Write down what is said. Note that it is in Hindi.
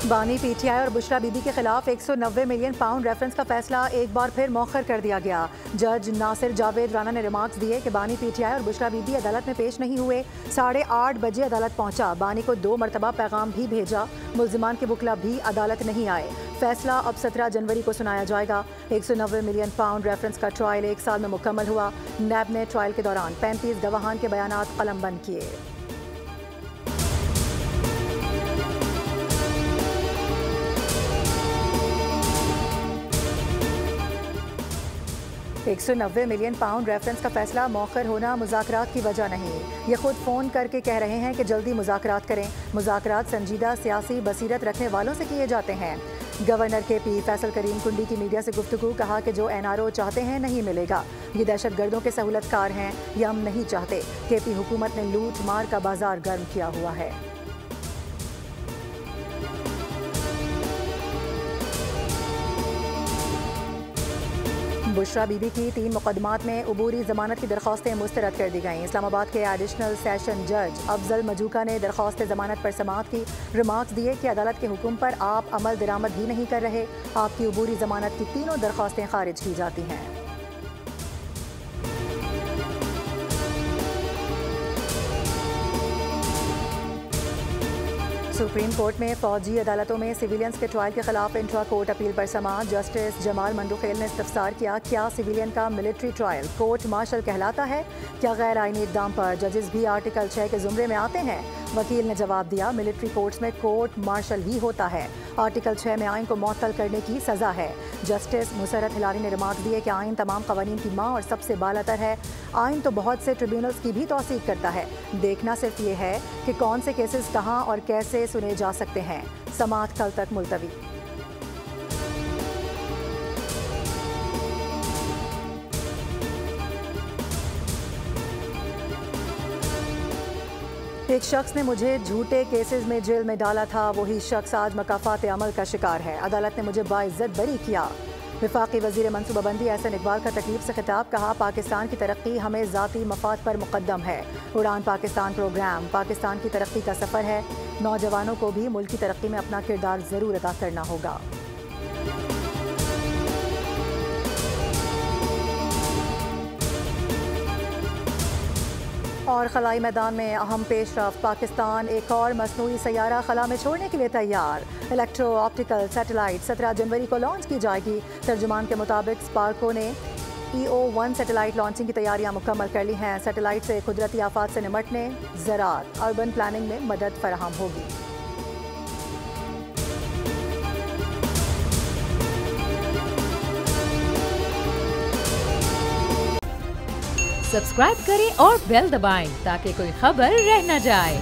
बानी पीटीआई और बुशरा बीबी के खिलाफ 190 मिलियन पाउंड रेफरेंस का फैसला एक बार फिर मौखर कर दिया गया। जज नासिर जावेद राना ने रिमार्क्स दिए कि बानी पीटीआई और बुशरा बीबी अदालत में पेश नहीं हुए। 8:30 बजे अदालत पहुंचा। बानी को 2 मरतबा पैगाम भी भेजा। मुल्जिमान के वकील भी अदालत नहीं आए। फैसला अब 17 जनवरी को सुनाया जाएगा। 190 मिलियन पाउंड रेफरेंस का ट्रायल 1 साल में मुकम्मल हुआ। नैब ने ट्रायल के दौरान 35 गवाहान के बयानात कलमबंद किए। 190 मिलियन पाउंड रेफरेंस का फैसला मौखर होना मुज़ाकरात की वजह नहीं। ये खुद फ़ोन करके कह रहे हैं कि जल्दी मुज़ाकरात करें। मुज़ाकरात संजीदा सियासी बसीरत रखने वालों से किए जाते हैं। गवर्नर KP फैसल करीम कुंडी की मीडिया से गुफ्तगू, कहा कि जो NRO चाहते हैं नहीं मिलेगा। ये दहशत गर्दों के सहूलतकार हैं, ये हम नहीं चाहते। KP हुकूमत ने लूट मार का बाजार गर्म किया हुआ है। बुशरा बीबी की 3 मुकदमात में अबूरी जमानत की दरख्वास्तें मुस्तरद कर दी गईं। इस्लामाबाद के एडिशनल सेशन जज अफजल मजूका ने दरख्वास्त जमानत पर समाअत की। रिमार्क्स दिए कि अदालत के हुक्म पर आप अमल दरामद ही नहीं कर रहे। आपकी अबूरी जमानत की 3 दरख्वास्तें खारिज की जाती हैं। सुप्रीम कोर्ट में फौजी अदालतों में सिविलियंस के ट्रायल के खिलाफ इंट्रा कोर्ट अपील पर समाअत। जस्टिस जमाल मंदुखेल ने इस्तफसार किया, क्या सिविलियन का मिलिट्री ट्रायल कोर्ट मार्शल कहलाता है? क्या गैर आईनी इक़दाम पर जजेस भी आर्टिकल 6 के जुमरे में आते हैं? वकील ने जवाब दिया, मिलिट्री कोर्ट्स में कोर्ट मार्शल ही होता है। आर्टिकल 6 में आइन को मुअत्तल करने की सज़ा है। जस्टिस मुसरत हिलारी ने रिमार्क दिए कि आइन तमाम कवानीन की माँ और सबसे बालातर है। आइन तो बहुत से ट्रिब्यूनल्स की भी तौसीक करता है। देखना सिर्फ ये है कि कौन से केसेस कहाँ और कैसे सुने जा सकते हैं। समाअत कल तक मुलतवी। एक शख्स ने मुझे झूठे केसेस में जेल में डाला था, वही शख्स आज मकाफात अमल का शिकार है। अदालत ने मुझे बाइज्जत बरी किया। वफाकी वज़ीर मनसूबाबंदी एहसन इकबाल का तकलीफ से खिताब, कहा पाकिस्तान की तरक्की हमें ज़ाती मफाद पर मुक़द्दम है। उड़ान पाकिस्तान प्रोग्राम पाकिस्तान की तरक्की का सफ़र है। नौजवानों को भी मुल्क की तरक्की में अपना किरदार ज़रूर अदा करना होगा। और खलाई मैदान में अहम पेशरफ्त, पाकिस्तान एक और मसनूई सैयारा खला में छोड़ने के लिए तैयार। इलेक्ट्रो ऑप्टिकल सैटेलाइट 17 जनवरी को लॉन्च की जाएगी। तर्जुमान के मुताबिक स्पार्को ने EO-1 सैटेलाइट लॉन्चिंग की तैयारियां मुकम्मल कर ली हैं। सैटेलाइट से कुदरती आफात से निमटने, ज़राअत, अर्बन प्लानिंग में मदद फराहम होगी। सब्सक्राइब करें और बेल दबाएं ताकि कोई खबर रह न जाए।